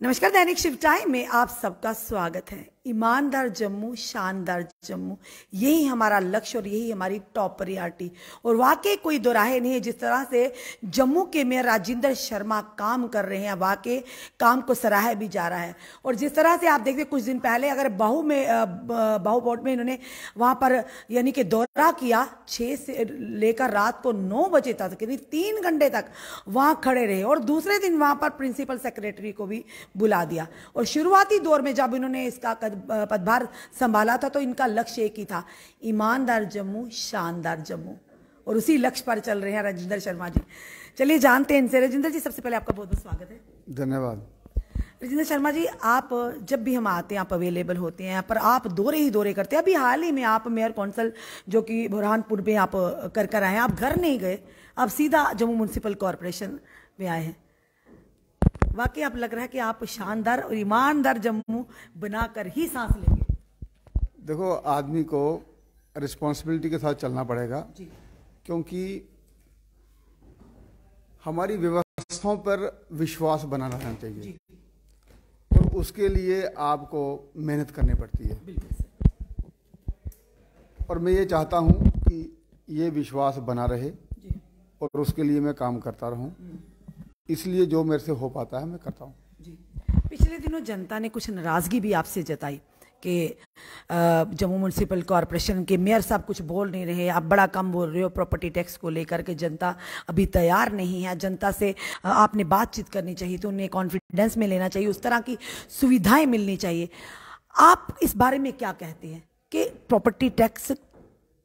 नमस्कार। दैनिक शिव टाइम में आप सबका स्वागत है। ईमानदार जम्मू, शानदार जम्मू, यही हमारा लक्ष्य और यही हमारी टॉप प्रायोरिटी। और वाकई कोई दोराहे नहीं है, जिस तरह से जम्मू के मेयर राजिंदर शर्मा काम कर रहे हैं, वाकई काम को सराहा भी जा रहा है। और जिस तरह से आप देखते कुछ दिन पहले अगर बहू बोर्ड में इन्होंने वहां पर यानी कि दौरा किया, 6 से लेकर रात को 9 बजे तक, यानी 3 घंटे तक वहां खड़े रहे। और दूसरे दिन वहां पर प्रिंसिपल सेक्रेटरी को भी बुला दिया। और शुरुआती दौर में जब इन्होंने इसका पदभार संभाला था तो इनका लक्ष्य एक ही था, ईमानदार जम्मू, शानदार जम्मू। और उसी लक्ष्य पर चल रहे हैं राजिंदर शर्मा जी। चलिए जानते हैं इनसे। राजिंदर जी, सबसे पहले आपका बहुत बहुत स्वागत है। धन्यवाद। राजिंदर शर्मा जी, आप जब भी हम आते हैं आप अवेलेबल होते हैं, पर आप दौरे ही दौरे करते हैं। अभी हाल ही में आप मेयर कौंसिल जो कि बुरहानपुर में आप कर आए हैं, आप घर नहीं गए, आप सीधा जम्मू म्यूनसिपल कॉरपोरेशन में आए हैं। वाकई आप लग रहा है कि आप शानदार और ईमानदार जम्मू बनाकर ही सांस लेंगे। देखो, आदमी को रिस्पॉन्सिबिलिटी के साथ चलना पड़ेगा जी। क्योंकि हमारी व्यवस्थाओं पर विश्वास बना रहना चाहिए जी। और उसके लिए आपको मेहनत करनी पड़ती है। और मैं ये चाहता हूँ कि ये विश्वास बना रहे जी। और उसके लिए मैं काम करता रहूँ। इसलिए जो मेरे से हो पाता है मैं करता हूँ जी। पिछले दिनों जनता ने कुछ नाराजगी भी आपसे जताई कि जम्मू म्यूनसिपल कॉरपोरेशन के मेयर साहब कुछ बोल नहीं रहे, आप बड़ा कम बोल रहे हो प्रॉपर्टी टैक्स को लेकर के, जनता अभी तैयार नहीं है, जनता से आपने बातचीत करनी चाहिए, तो उन्हें कॉन्फिडेंस में लेना चाहिए, उस तरह की सुविधाएं मिलनी चाहिए। आप इस बारे में क्या कहते हैं कि प्रॉपर्टी टैक्स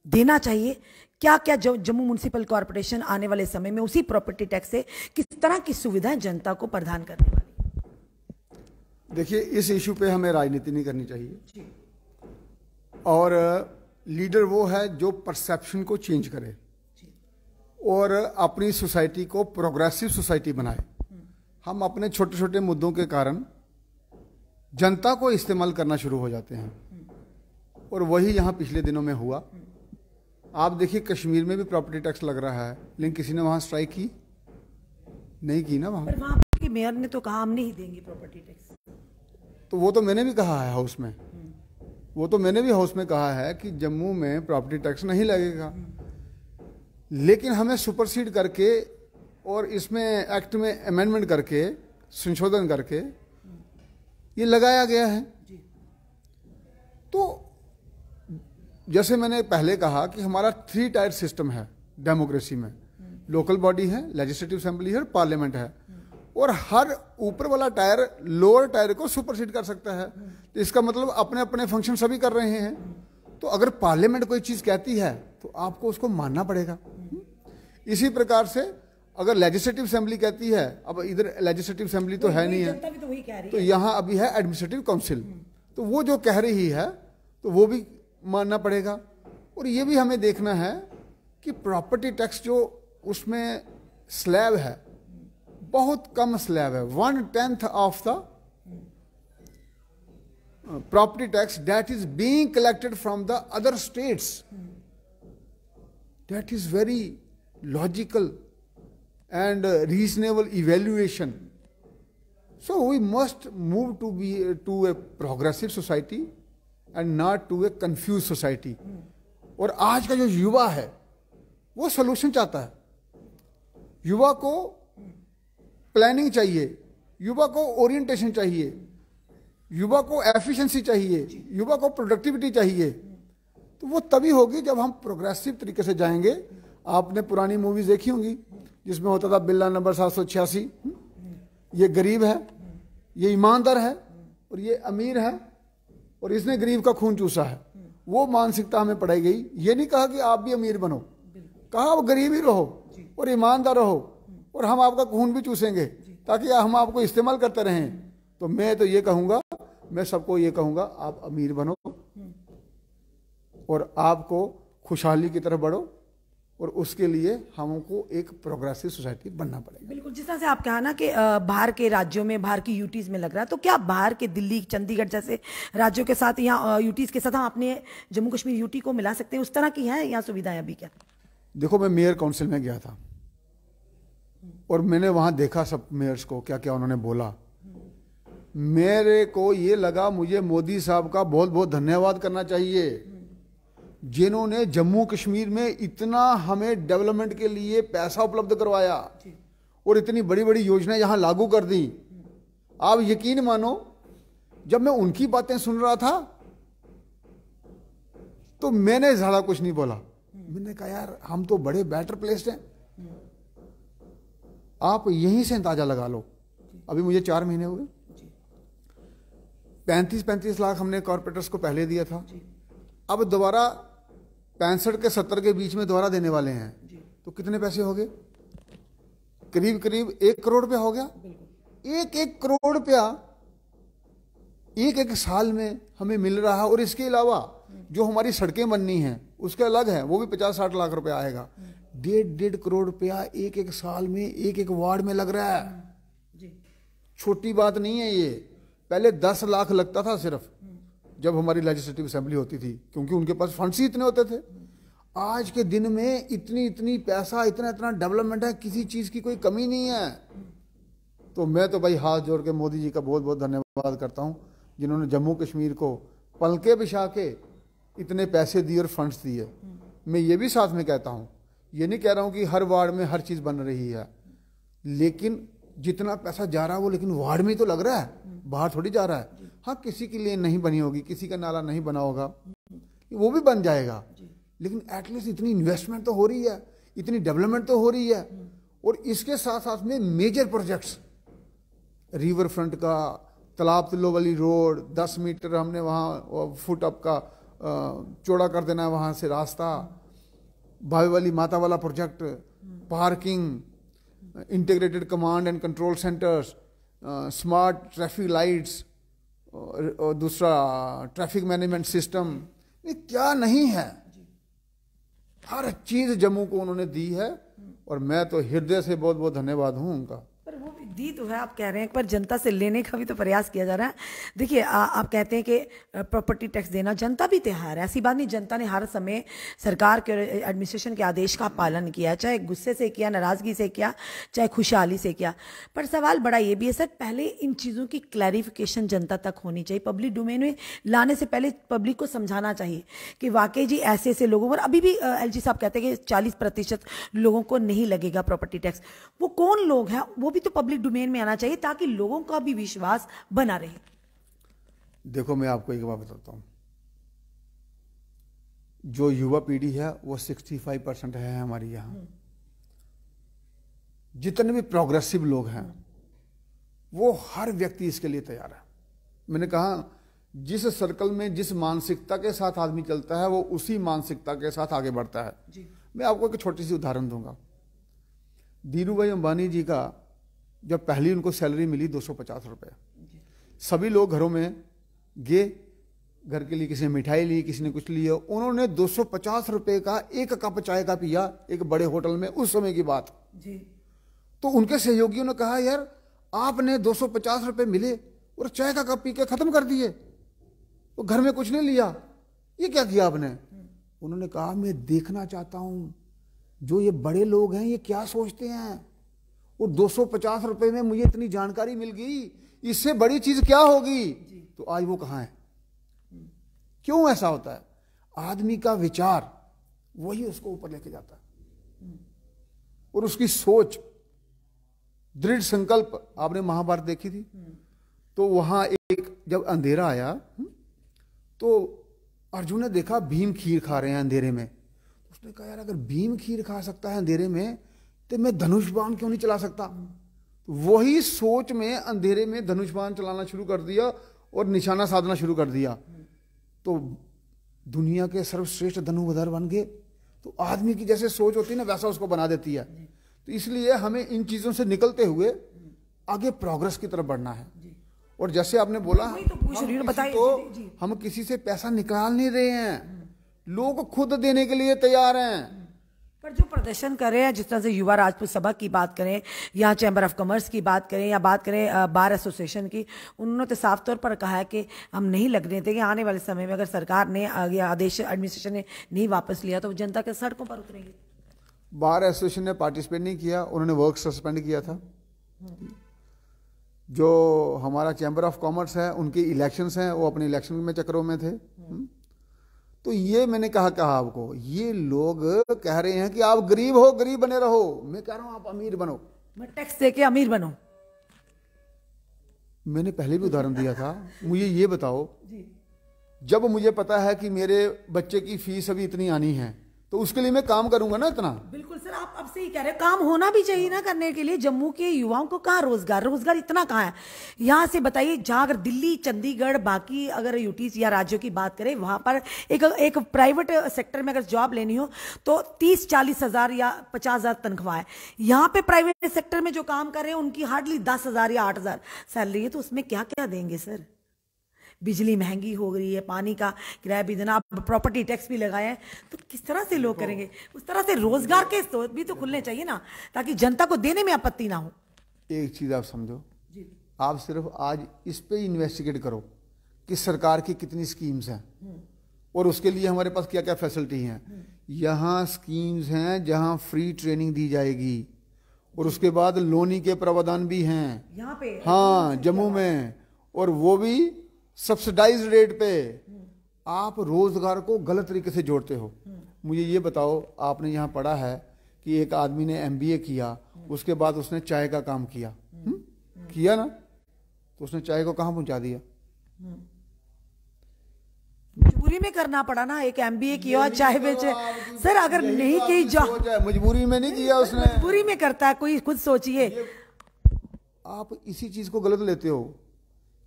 देना चाहिए? क्या क्या जम्मू म्यूनसिपल कॉरपोरेशन आने वाले समय में उसी प्रॉपर्टी टैक्स से किस तरह की सुविधाएं जनता को प्रदान करने वाली? देखिए, इस इशू पे हमें राजनीति नहीं करनी चाहिए। और लीडर वो है जो परसेप्शन को चेंज करे और अपनी सोसाइटी को प्रोग्रेसिव सोसाइटी बनाए। हम अपने छोटे छोटे मुद्दों के कारण जनता को इस्तेमाल करना शुरू हो जाते हैं, और वही यहाँ पिछले दिनों में हुआ। आप देखिए, कश्मीर में भी प्रॉपर्टी टैक्स लग रहा है, लेकिन किसी ने वहां स्ट्राइक की नहीं की ना। वहां के मेयर ने तो कहा हम नहीं देंगे प्रॉपर्टी टैक्स। तो वो तो मैंने भी कहा है हाउस में, वो तो मैंने भी हाउस में कहा है कि जम्मू में प्रॉपर्टी टैक्स नहीं लगेगा। लेकिन हमें सुपरसीड करके और इसमें एक्ट में अमेंडमेंट करके, संशोधन करके ये लगाया गया है। तो जैसे मैंने पहले कहा कि हमारा 3 टायर सिस्टम है डेमोक्रेसी में। लोकल बॉडी है, लेजिस्लेटिव असेंबली है, पार्लियामेंट है। और हर ऊपर वाला टायर लोअर टायर को सुपरसीड कर सकता है। तो इसका मतलब अपने अपने फंक्शन सभी कर रहे हैं। तो अगर पार्लियामेंट कोई चीज कहती है तो आपको उसको मानना पड़ेगा। इसी प्रकार से अगर लेजिस्लेटिव असेंबली कहती है, अब इधर लेजिस्लेटिव असेंबली तो है नहीं है, तो यहाँ अभी है एडमिनिस्ट्रेटिव काउंसिल, तो वो जो कह रही है तो वो भी मानना पड़ेगा। और ये भी हमें देखना है कि प्रॉपर्टी टैक्स जो उसमें स्लैब है, बहुत कम स्लैब है, 1/10 of the property tax that is being collected from the other states. That is very logical and reasonable evaluation. So we must move to a progressive society and not to a confuse society. और आज का जो युवा है वो solution चाहता है। युवा को प्लानिंग चाहिए, युवा को ओरिएंटेशन चाहिए, युवा को एफिशिएंसी चाहिए, युवा को प्रोडक्टिविटी चाहिए। तो वो तभी होगी जब हम प्रोग्रेसिव तरीके से जाएंगे। आपने पुरानी मूवीज देखी होंगी जिसमें होता था बिल्ला नंबर 786, ये गरीब है, ये ईमानदार है और ये अमीर है और इसने गरीब का खून चूसा है। वो मानसिकता हमें पढ़ाई गई। ये नहीं कहा कि आप भी अमीर बनो, कहा आप गरीब ही रहो और ईमानदार रहो और हम आपका खून भी चूसेंगे ताकि हम आपको इस्तेमाल करते रहें। तो मैं तो ये कहूंगा, मैं सबको ये कहूंगा, आप अमीर बनो और आपको खुशहाली की तरफ बढ़ो, और उसके लिए हमको एक प्रोग्रेसिव सोसाइटी बनना पड़ेगा। बिल्कुल, जिस तरह से आप कहा ना कि बाहर के राज्यों में, बाहर की यूटीज में लग रहा है, तो क्या बाहर के दिल्ली, चंडीगढ़ जैसे राज्यों के साथ यहाँ यूटीज के साथ हम अपने जम्मू कश्मीर यूटी को मिला सकते हैं? उस तरह की है यहाँ सुविधाएं अभी क्या? देखो, मैं मेयर काउंसिल में गया था और मैंने वहां देखा सब मेयर्स को क्या क्या उन्होंने बोला। मेरे को ये लगा मुझे मोदी साहब का बहुत बहुत धन्यवाद करना चाहिए, जिन्होंने जम्मू कश्मीर में इतना हमें डेवलपमेंट के लिए पैसा उपलब्ध करवाया और इतनी बड़ी बड़ी योजनाएं यहां लागू कर दी। आप यकीन मानो, जब मैं उनकी बातें सुन रहा था तो मैंने ज्यादा कुछ नहीं बोला। मैंने कहा यार हम तो बड़े बेटर प्लेस्ड हैं, आप यहीं से अंदाजा लगा लो। अभी मुझे 4 महीने हुए, 35 लाख हमने कॉर्पोरेटर्स को पहले दिया था, अब दोबारा 65 के 70 के बीच में दोबारा देने वाले हैं। तो कितने पैसे हो गए? करीब करीब 1 करोड़ रुपया हो गया। 1 करोड़ रुपया एक साल में हमें मिल रहा है। और इसके अलावा जो हमारी सड़कें बननी हैं उसके अलग है, वो भी 50-60 लाख रुपया आएगा। 1.5 करोड़ रुपया एक साल में एक वार्ड में लग रहा है। छोटी बात नहीं है ये। पहले 10 लाख लगता था सिर्फ जब हमारी लेजिस्लेटिव असेंबली होती थी, क्योंकि उनके पास फंड्स ही इतने होते थे। आज के दिन में इतनी पैसा, इतना डेवलपमेंट है, किसी चीज की कोई कमी नहीं है। तो मैं तो भाई हाथ जोड़ के मोदी जी का बहुत बहुत धन्यवाद करता हूं, जिन्होंने जम्मू कश्मीर को पलके बिछा के इतने पैसे दिए और फंड्स दिए। मैं ये भी साथ में कहता हूं, ये नहीं कह रहा हूं कि हर वार्ड में हर चीज बन रही है, लेकिन जितना पैसा जा रहा है वो लेकिन वार्ड में ही तो लग रहा है, बाहर थोड़ी जा रहा है। हाँ, किसी की लेन नहीं बनी होगी, किसी का नाला नहीं बना होगा, वो भी बन जाएगा, लेकिन एटलीस्ट इतनी इन्वेस्टमेंट तो हो रही है, इतनी डेवलपमेंट तो हो रही है। और इसके साथ साथ में मेजर प्रोजेक्ट्स, रिवर फ्रंट का, तालाब तिल्लो वाली रोड 10 मीटर हमने वहाँ फुट अप का चौड़ा कर देना है, वहाँ से रास्ता, भावे वाली माता वाला project, parking, integrated command and control centres, smart traffic lights, और दूसरा ट्रैफिक मैनेजमेंट सिस्टम, ये क्या नहीं है। हर चीज जम्मू को उन्होंने दी है और मैं तो हृदय से बहुत बहुत धन्यवाद हूं उनका। पर वो भी दी तो है, आप कह रहे हैं, पर जनता से लेने का भी तो प्रयास किया जा रहा है। देखिए आप कहते हैं कि प्रॉपर्टी टैक्स देना, जनता भी तैयार है, ऐसी बात नहीं। जनता ने हर समय सरकार के एडमिनिस्ट्रेशन के आदेश का पालन किया, चाहे गुस्से से किया, नाराजगी से किया, चाहे खुशहाली से किया। पर सवाल बड़ा ये भी है सर, पहले इन चीज़ों की क्लैरिफिकेशन जनता तक होनी चाहिए। पब्लिक डोमेन में लाने से पहले पब्लिक को समझाना चाहिए कि वाकई जी ऐसे ऐसे लोगों पर, अभी भी LG साहब कहते हैं कि 40% लोगों को नहीं लगेगा प्रॉपर्टी टैक्स। वो कौन लोग हैं, वो भी तो पब्लिक डोमेन में आना चाहिए ताकि लोगों का भी विश्वास बना रहे। देखो मैं आपको एक बात बताता हूं, जो युवा पीढ़ी है वो 65% है हमारी यहां। जितने भी प्रोग्रेसिव लोग हैं वो हर व्यक्ति इसके लिए तैयार है। मैंने कहा जिस सर्कल में जिस मानसिकता के साथ आदमी चलता है वो उसी मानसिकता के साथ आगे बढ़ता है जी। मैं आपको एक छोटी सी उदाहरण दूंगा। धीरू भाई अंबानी जी का जब पहली उनको सैलरी मिली 250 रुपये, सभी लोग घरों में गए, घर के लिए किसी ने मिठाई ली, किसी ने कुछ लिया, उन्होंने 250 रुपये का एक कप चाय का पिया एक बड़े होटल में, उस समय की बात जी। तो उनके सहयोगियों ने कहा यार आपने 250 रुपये मिले और चाय का कप पी के खत्म कर दिए, तो घर में कुछ नहीं लिया, ये क्या किया आपने? उन्होंने कहा मैं देखना चाहता हूं जो ये बड़े लोग हैं ये क्या सोचते हैं, और 250 रुपए में मुझे इतनी जानकारी मिल गई, इससे बड़ी चीज क्या होगी। तो आज वो कहां है? क्यों ऐसा होता है? आदमी का विचार वही उसको ऊपर लेके जाता है, और उसकी सोच, दृढ़ संकल्प। आपने महाभारत देखी थी, तो वहां एक जब अंधेरा आया तो अर्जुन ने देखा भीम खीर खा रहे हैं अंधेरे में। उसने कहा यार अगर भीम खीर खा सकता है अंधेरे में तो मैं धनुष बाण क्यों नहीं चला सकता। वही सोच में अंधेरे में धनुष बाण चलाना शुरू कर दिया और निशाना साधना शुरू कर दिया, तो दुनिया के सर्वश्रेष्ठ धनुर्धर बन गए। तो आदमी की जैसे सोच होती है ना वैसा उसको बना देती है। तो इसलिए हमें इन चीजों से निकलते हुए आगे प्रोग्रेस की तरफ बढ़ना है। और जैसे आपने बोला हम किसी से पैसा निकाल नहीं रहे हैं, लोग खुद देने के लिए तैयार हैं। पर जो प्रदर्शन कर रहे हैं, जिस तरह से युवा राजपूत सभा की बात करें या चैम्बर ऑफ कॉमर्स की बात करें या बात करें बार एसोसिएशन की, उन्होंने तो साफ तौर पर कहा है कि हम नहीं लगने देंगे। आने वाले समय में अगर सरकार ने आदेश एडमिनिस्ट्रेशन ने नहीं वापस लिया तो जनता के सड़कों पर उतरेंगे। बार एसोसिएशन ने पार्टिसिपेट नहीं किया, उन्होंने वर्क सस्पेंड किया था। जो हमारा चैम्बर ऑफ कॉमर्स है उनके इलेक्शंस हैं, वो अपने इलेक्शन में चक्रों में थे। तो ये मैंने कहा आपको, ये लोग कह रहे हैं कि आप गरीब हो, गरीब बने रहो। मैं कह रहा हूं आप अमीर बनो, मैं टैक्स दे के अमीर बनो। मैंने पहले भी उदाहरण दिया था। मुझे ये बताओ, जब मुझे पता है कि मेरे बच्चे की फीस अभी इतनी आनी है, तो उसके लिए मैं काम करूंगा ना इतना। बिल्कुल सर, आप अब से ही कह रहे हैं, काम होना भी चाहिए ना करने के लिए। जम्मू के युवाओं को कहाँ रोजगार, रोजगार इतना कहाँ है यहाँ से बताइए। जहाँ अगर दिल्ली, चंडीगढ़, बाकी अगर यूटी या राज्यों की बात करें, वहां पर एक प्राइवेट सेक्टर में अगर जॉब लेनी हो तो 30-40 हजार या 50 हजार तनख्वाह है। यहाँ पे प्राइवेट सेक्टर में जो काम कर रहे हैं उनकी हार्डली 10 हजार या 8 हजार सैलरी है। तो उसमें क्या क्या देंगे सर? बिजली महंगी हो गई है, पानी का किराया भी देना, प्रॉपर्टी टैक्स भी लगाए हैं, तो किस तरह से लोग करेंगे? उस तरह से रोजगार के स्रोत भी तो खुलने चाहिए ना, ताकि जनता को देने में आपत्ति ना हो। एक चीज आप समझो, आप सिर्फ आज इस पे इन्वेस्टिगेट करो कि सरकार की कितनी स्कीम्स हैं और उसके लिए हमारे पास क्या क्या फैसिलिटी हैं। यहाँ स्कीम्स हैं जहाँ फ्री ट्रेनिंग दी जाएगी और उसके बाद लोनी के प्रावधान भी हैं यहाँ पे, हाँ जम्मू में, और वो भी सब्सिडाइज रेट पे। आप रोजगार को गलत तरीके से जोड़ते हो। मुझे ये बताओ, आपने यहाँ पढ़ा है कि एक आदमी ने एमबीए किया, उसके बाद उसने चाय का काम किया, किया ना, तो उसने चाय को कहाँ पहुंचा दिया? मजबूरी में करना पड़ा ना। एक एमबीए किया, चाय बेचे सर, अगर नहीं की जॉब, मजबूरी में नहीं किया उसने, मजबूरी में करता है कोई, खुद सोचिए। आप इसी चीज को गलत लेते हो।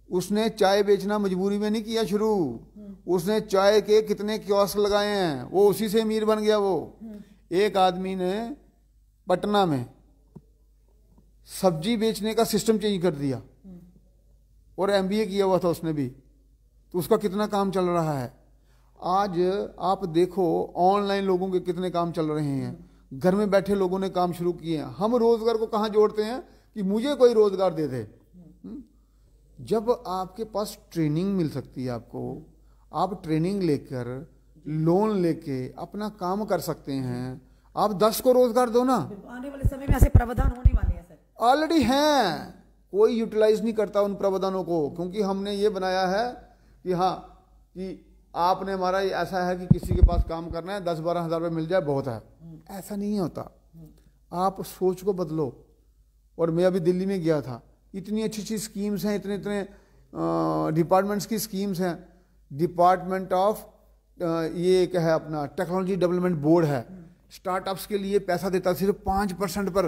उसने चाय बेचना मजबूरी में नहीं किया शुरू, उसने चाय के कितने कियोस्क लगाए हैं, वो उसी से अमीर बन गया। वो एक आदमी ने पटना में सब्जी बेचने का सिस्टम चेंज कर दिया और एमबीए किया हुआ था उसने भी, तो उसका कितना काम चल रहा है। आज आप देखो ऑनलाइन लोगों के कितने काम चल रहे हैं, घर में बैठे लोगों ने काम शुरू किए हैं। हम रोजगार को कहाँ जोड़ते हैं कि मुझे कोई रोजगार दे दे। जब आपके पास ट्रेनिंग मिल सकती है, आपको, आप ट्रेनिंग लेकर लोन लेके अपना काम कर सकते हैं। आप 10 को रोजगार दो ना। आने वाले समय में ऐसे प्रावधान होने वाले हैं सर, ऑलरेडी हैं, कोई यूटिलाइज नहीं करता उन प्रावधानों को, क्योंकि हमने ये बनाया है कि हाँ, कि आपने हमारा ऐसा है कि किसी के पास काम करना है, 10-12 हजार रुपये मिल जाए बहुत है। ऐसा नहीं होता। आप सोच को बदलो। और मैं अभी दिल्ली में गया था, इतनी अच्छी अच्छी स्कीम्स हैं, इतने इतने डिपार्टमेंट्स की स्कीम्स हैं। डिपार्टमेंट ऑफ ये क्या है अपना टेक्नोलॉजी डेवलपमेंट बोर्ड है, स्टार्टअप्स के लिए पैसा देता सिर्फ 5% पर।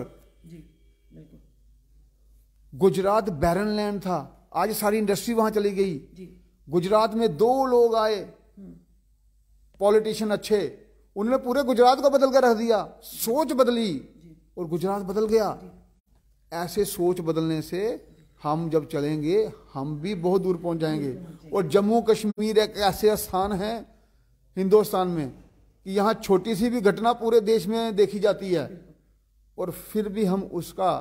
गुजरात बैरन लैंड था, आज सारी इंडस्ट्री वहां चली गई। गुजरात में 2 लोग आए पॉलिटिशियन अच्छे, उन्होंने पूरे गुजरात को बदल कर रख दिया। सोच बदली और गुजरात बदल गया। ऐसे सोच बदलने से हम जब चलेंगे, हम भी बहुत दूर पहुंच जाएंगे। और जम्मू कश्मीर एक ऐसे स्थान है हिंदुस्तान में कि यहाँ छोटी सी भी घटना पूरे देश में देखी जाती है, और फिर भी हम उसका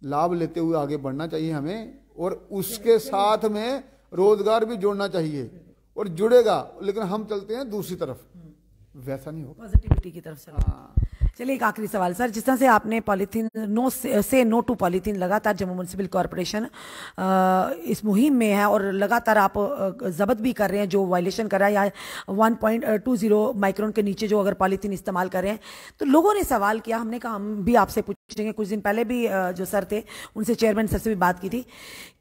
लाभ लेते हुए आगे बढ़ना चाहिए हमें। और उसके साथ में रोजगार भी जोड़ना चाहिए, और जुड़ेगा, लेकिन हम चलते हैं दूसरी तरफ, वैसा नहीं होगा। पॉजिटिविटी की तरफ से। चलिए एक आखिरी सवाल सर, जिस तरह से आपने पॉलीथीन नो टू पॉलीथीन लगातार जम्मू म्युनिसिपल कॉरपोरेशन इस मुहिम में है, और लगातार आप जब्त भी कर रहे हैं जो वायलेशन कर रहा है, या 1.20 माइक्रोन के नीचे जो अगर पॉलीथीन इस्तेमाल कर रहे हैं, तो लोगों ने सवाल किया। हमने कहा हम भी आपसे पूछेंगे, कुछ दिन पहले भी जो सर थे उनसे, चेयरमैन सर से भी बात की थी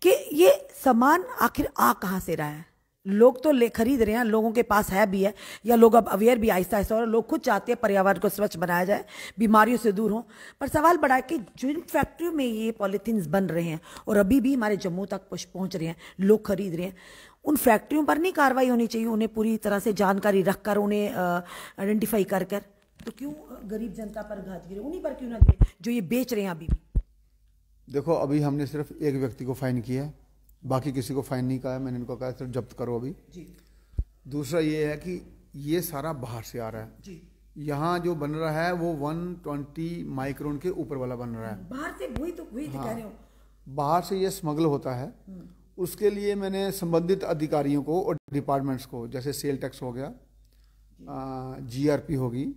कि ये सामान आखिर आ कहाँ से रहा है। लोग तो खरीद रहे हैं, लोगों के पास है भी है, या लोग अब अवेयर भी आहिस्ता आहिस्ता, और लोग खुद चाहते हैं पर्यावरण को स्वच्छ बनाया जाए, बीमारियों से दूर हो। पर सवाल बड़ा है कि जिन फैक्ट्रियों में ये पॉलीथीन्स बन रहे हैं और अभी भी हमारे जम्मू तक पहुंच रहे हैं, लोग खरीद रहे हैं, उन फैक्ट्रियों पर नहीं कार्रवाई होनी चाहिए? उन्हें पूरी तरह से जानकारी रखकर, उन्हें आइडेंटिफाई कर कर, तो क्यों गरीब जनता पर घात गिरे? उन्हीं पर क्यों ना गिरे जो ये बेच रहे हैं अभी भी? देखो, अभी हमने सिर्फ एक व्यक्ति को फाइन किया, बाकी किसी को फाइन नहीं कहा है। मैंने इनको कहा सिर्फ जब्त करो अभी जी। दूसरा ये है कि ये सारा बाहर से आ रहा है जी। यहाँ जो बन रहा है वो 120 माइक्रोन के ऊपर वाला बन रहा है बाहर से। वही तो कह रहे हो, बाहर से ये स्मगल होता है। उसके लिए मैंने संबंधित अधिकारियों को और डिपार्टमेंट्स को, जैसे सेल टैक्स हो गया, GRP होगी,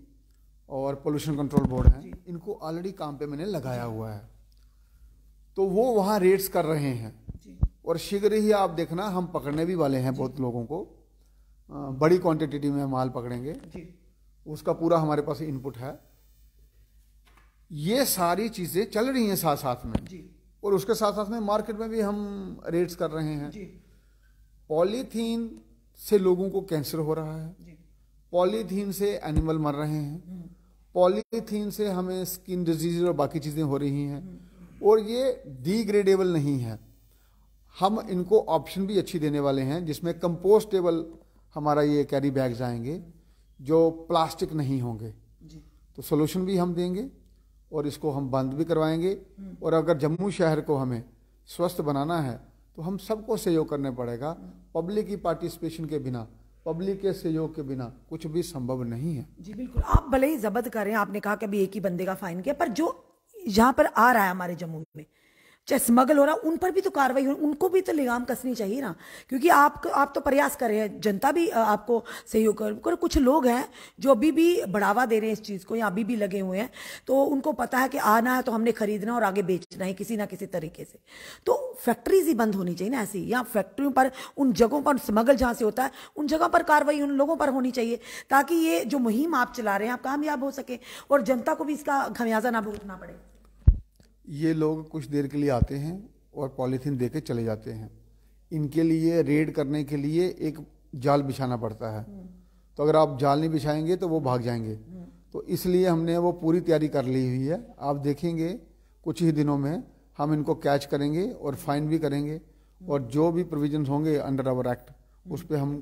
और पोल्यूशन कंट्रोल बोर्ड है, इनको ऑलरेडी काम पे मैंने लगाया हुआ है। तो वो वहाँ रेड्स कर रहे हैं और शीघ्र ही आप देखना हम पकड़ने भी वाले हैं बहुत लोगों को, बड़ी क्वांटिटी में माल पकड़ेंगे जी। उसका पूरा हमारे पास इनपुट है। ये सारी चीजें चल रही हैं साथ साथ में जी। और उसके साथ साथ में मार्केट में भी हम रेड्स कर रहे हैं जी। पॉलीथीन से लोगों को कैंसर हो रहा है जी। पॉलीथीन से एनिमल मर रहे हैं, पॉलीथीन से हमें स्किन डिजीज और बाकी चीजें हो रही हैं और ये डिग्रेडेबल नहीं है। हम इनको ऑप्शन भी अच्छी देने वाले हैं जिसमें कंपोस्टेबल हमारा ये कैरी बैग्स आएंगे जो प्लास्टिक नहीं होंगे जी। तो सोल्यूशन भी हम देंगे और इसको हम बंद भी करवाएंगे। और अगर जम्मू शहर को हमें स्वस्थ बनाना है तो हम सबको सहयोग करने पड़ेगा। पब्लिक की पार्टिसिपेशन के बिना, पब्लिक के सहयोग के बिना कुछ भी संभव नहीं है जी। बिल्कुल, आप भले ही जब्त करें, आपने कहा कि अभी एक ही बंदे का फाइन किया, पर जो यहाँ पर आ रहा है हमारे जम्मू में चाहे स्मगल हो रहा है उन पर भी तो कार्रवाई हो, उनको भी तो लगाम कसनी चाहिए ना, क्योंकि आप तो प्रयास कर रहे हैं, जनता भी आपको सहयोग कर। कुछ लोग हैं जो अभी भी बढ़ावा दे रहे हैं इस चीज़ को या अभी भी लगे हुए हैं, तो उनको पता है कि आना है तो हमने खरीदना और आगे बेचना है किसी ना किसी तरीके से। तो फैक्ट्रीज ही बंद होनी चाहिए ना ऐसी, या फैक्ट्रियों पर उन जगहों पर स्मगल जहाँ से होता है उन जगहों पर कार्रवाई उन लोगों पर होनी चाहिए ताकि ये जो मुहिम आप चला रहे हैं आप कामयाब हो सके और जनता को भी इसका खमियाजा ना भुगतना पड़े। ये लोग कुछ देर के लिए आते हैं और पॉलीथीन देके चले जाते हैं। इनके लिए रेड करने के लिए एक जाल बिछाना पड़ता है, तो अगर आप जाल नहीं बिछाएंगे तो वो भाग जाएंगे। तो इसलिए हमने वो पूरी तैयारी कर ली हुई है। आप देखेंगे कुछ ही दिनों में हम इनको कैच करेंगे और फाइन भी करेंगे और जो भी प्रोविजंस होंगे अंडर आवर एक्ट उस पर हम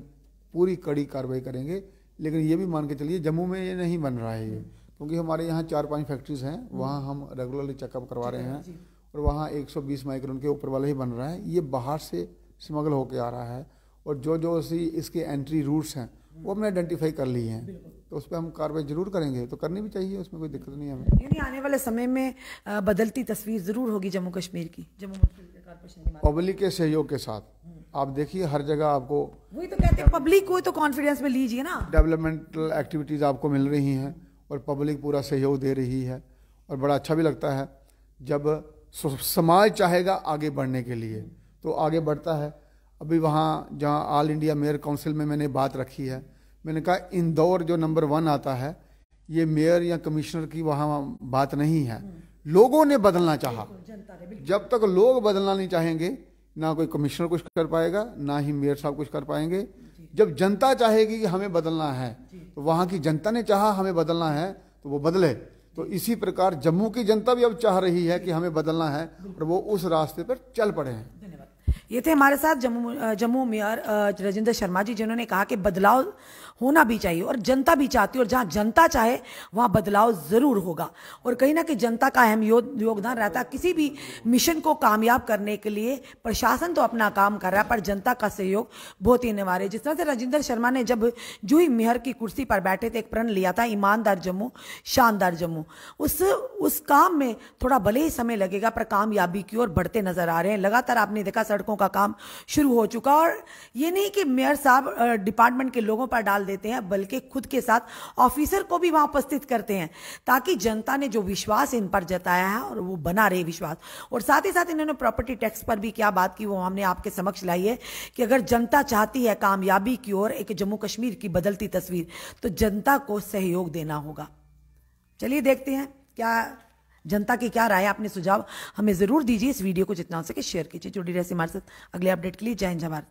पूरी कड़ी कार्रवाई करेंगे। लेकिन ये भी मान के चलिए जम्मू में ये नहीं बन रहा है ये, क्योंकि हमारे यहाँ 4-5 फैक्ट्रीज हैं, वहाँ हम रेगुलरली चेकअप करवा रहे हैं और वहाँ 120 माइक्रोन के ऊपर वाला ही बन रहा है। ये बाहर से स्मगल होके आ रहा है और जो इसके एंट्री रूट्स हैं वो हमने आइडेंटिफाई कर लिए हैं, तो उस पर हम कार्रवाई जरूर करेंगे। तो करनी भी चाहिए, उसमें कोई दिक्कत नहीं है हमें। यानी आने वाले समय में बदलती तस्वीर जरूर होगी जम्मू कश्मीर की, पब्लिक के सहयोग के साथ। आप देखिए हर जगह आपको, वही तो कहते हैं पब्लिक को तो कॉन्फिडेंस में लीजिए ना, डेवलपमेंटल एक्टिविटीज आपको मिल रही हैं और पब्लिक पूरा सहयोग दे रही है और बड़ा अच्छा भी लगता है जब समाज चाहेगा आगे बढ़ने के लिए तो आगे बढ़ता है। अभी वहाँ जहाँ ऑल इंडिया मेयर काउंसिल में मैंने बात रखी है, मैंने कहा इंदौर जो नंबर 1 आता है ये मेयर या कमिश्नर की वहाँ बात नहीं है, लोगों ने बदलना चाहा। जब तक लोग बदलना नहीं चाहेंगे ना कोई कमिश्नर कुछ कर पाएगा ना ही मेयर साहब कुछ कर पाएंगे। जब जनता चाहेगी कि हमें बदलना है तो वहाँ की जनता ने चाहा हमें बदलना है तो वो बदले। तो इसी प्रकार जम्मू की जनता भी अब चाह रही है कि हमें बदलना है और वो उस रास्ते पर चल पड़े हैं। ये थे हमारे साथ जम्मू मेयर राजेंद्र शर्मा जी, जिन्होंने कहा कि बदलाव होना भी चाहिए और जनता भी चाहती है और जहां जनता चाहे वहां बदलाव जरूर होगा। और कहीं ना कहीं जनता का अहम योगदान रहता है किसी भी मिशन को कामयाब करने के लिए। प्रशासन तो अपना काम कर रहा है पर जनता का सहयोग बहुत ही अनिवार्य है। जिस तरह से राजेंद्र शर्मा ने जब जूही मेयर की कुर्सी पर बैठे थे एक प्रण लिया था, ईमानदार जम्मू शानदार जम्मू, उस काम में थोड़ा भले ही समय लगेगा पर कामयाबी की ओर बढ़ते नजर आ रहे हैं। लगातार आपने देखा सड़कों का काम शुरू हो चुका और ये नहीं कि मेयर साहब डिपार्टमेंट के लोगों पर डाल देते हैं बल्कि खुद के साथ ऑफिसर को भी वहां उपस्थित करते हैं ताकि जनता ने जो विश्वास इन पर जताया है और वो बना रहे विश्वास। और साथ ही साथ इन्होंने प्रॉपर्टी टैक्स पर भी क्या बात की वो हमने आपके समक्ष लाई है कि अगर जनता चाहती है कामयाबी की ओर एक जम्मू कश्मीर की बदलती तस्वीर तो जनता को सहयोग देना होगा। चलिए देखते हैं क्या जनता की क्या राय है, अपने सुझाव हमें जरूर दीजिए। इस वीडियो को जितना हो सके शेयर कीजिए। जुड़ी रहे हमारे साथ अगले अपडेट के लिए। जय हिंद जय भारत।